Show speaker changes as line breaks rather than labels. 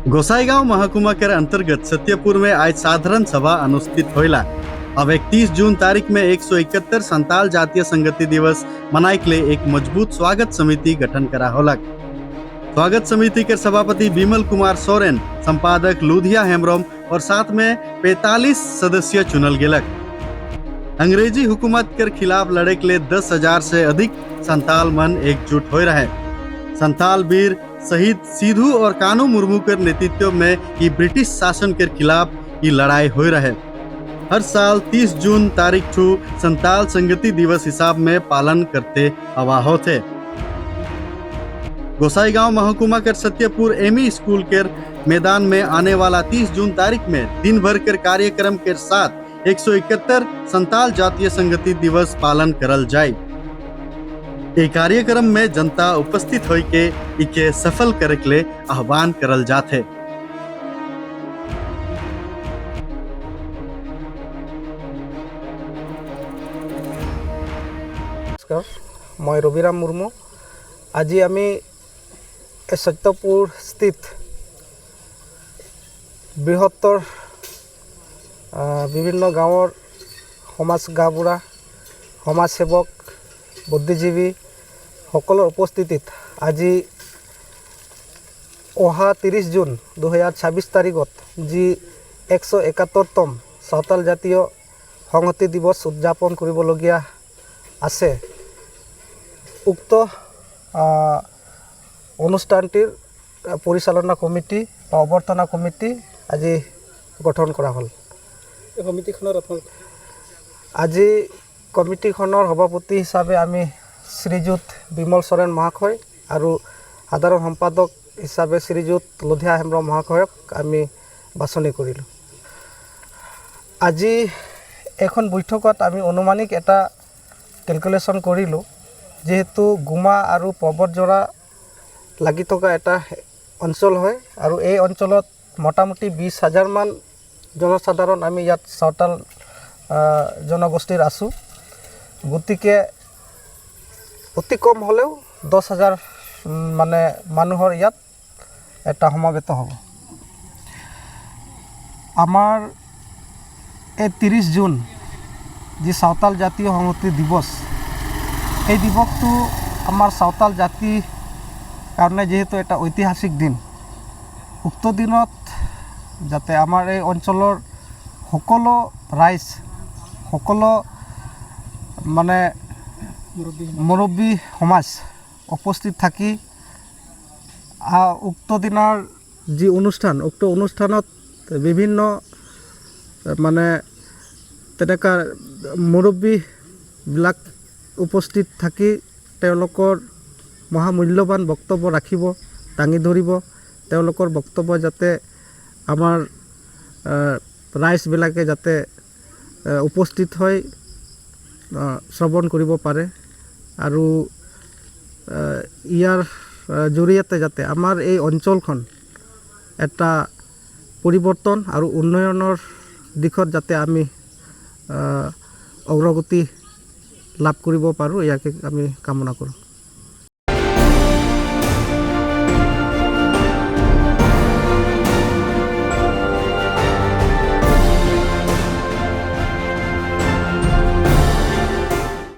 गोसाईगांव महकुमा के अंतर्गत सत्यपुर में आज साधारण सभा अनुष्ठित होइला। अब 31 जून तारीख में 171 संताल जातीय संगति दिवस मनाए के लिए एक मजबूत स्वागत समिति गठन करा होलक। स्वागत समिति के सभापति बिमल कुमार सोरेन, संपादक लुधिया हेम्ब्रोम और साथ में 45 सदस्य चुनल गेलक। अंग्रेजी हुकूमत के खिलाफ लड़े के लिए 10,000 से अधिक संताल मन एकजुट हो रहे। संताल वीर शहीद सिधू और कानू मुर्मू के नेतृत्व में ये ब्रिटिश शासन के खिलाफ ये लड़ाई हो रहे। हर साल 30 जून तारीख को संताल संगति दिवस हिसाब में पालन करते हवा होते। गोसाईगांव महकुमा के सत्यपुर एमई स्कूल के मैदान में आने वाला 30 जून तारीख में दिन भर के कार्यक्रम के साथ 171 संताल जातीय संगति दिवस पालन करल जाए। ये कार्यक्रम में जनता उपस्थित होई के इके सफल करे के लिए आह्वान करल जाते।
मैं रविराम मुर्मू। आज आमी सत्यपुर स्थित बृहत्तर विभिन्न गाँवर समाज गाँवबुढ़ा समाज सेवक बुद्धिजीवी सकल उपस्थित आज अहा 30 जून 2026 तारीखत जी 171तम सावताल जातीय संहति दिवस उद्यापन करिबलगिया आछे। उक्त अनुष्ठानटिर परिचालना कमिटी अभ्यर्थना कमिटी आज गठन करा हल। आज कमिटीखনৰ सभापति हिसापे आमी श्रीजुत बिमल सोरेन महाशय और साधारण सम्पादक हिसापे श्रीजुत लुधिया हेम्ब्रोम महाशयक आमी बाछনি करिलो। আজি এখন বৈঠকত আমি অনুমানিক এটা ক্যালকুলেশন করিলো, যেহেতু গুমা और पर्वतजोड़ा লাগি থকা এটা অঞ্চল হয় और এই অঞ্চলত মোটামুটি 20,000 মান জনসাধারণ আমি ইয়াত সাঁওতাল জনগোষ্ঠীর আছো। গতিকে অতি কম হলেও 10,000 মানে মানুহৰ ইয়াত এটা সমাবেত হ'ব। আমাৰ এই 30 জুন যি সাঁওতাল জাতীয় সংহতি দিৱস, এই দিৱসটো আমাৰ সাঁওতাল জাতি কাৰণে যেহেতু এটা ঐতিহাসিক দিন, উক্ত দিনত যাতে আমাৰ এই অঞ্চলৰ সকলো ৰাইজ সকলো মানে মুৰব্বী সমাজ উপস্থিত থাকি উক্ত দিনৰ যি অনুষ্ঠান, উক্ত অনুষ্ঠানত বিভিন্ন মানে তেনেকা মুৰব্বীবিলাক উপস্থিত থাকি তেওঁলোকৰ মহামূল্যৱান বক্তব্য ৰাখিব, দাঙি ধৰিব। তেওঁলোকৰ বক্তব্য যাতে আমাৰ ৰাইজবিলাকে যাতে উপস্থিত হৈ শ্ৰৱণ কৰিব পাৰে আৰু ইয়াৰ জৰিয়তে যাতে আমাৰ এই অঞ্চলখন এটা পৰিৱৰ্তন আৰু উন্নয়নৰ দিশত যাতে আমি অগ্ৰগতি লাভ কৰিব পাৰোঁ, ইয়াকে আমি কামনা কৰোঁ।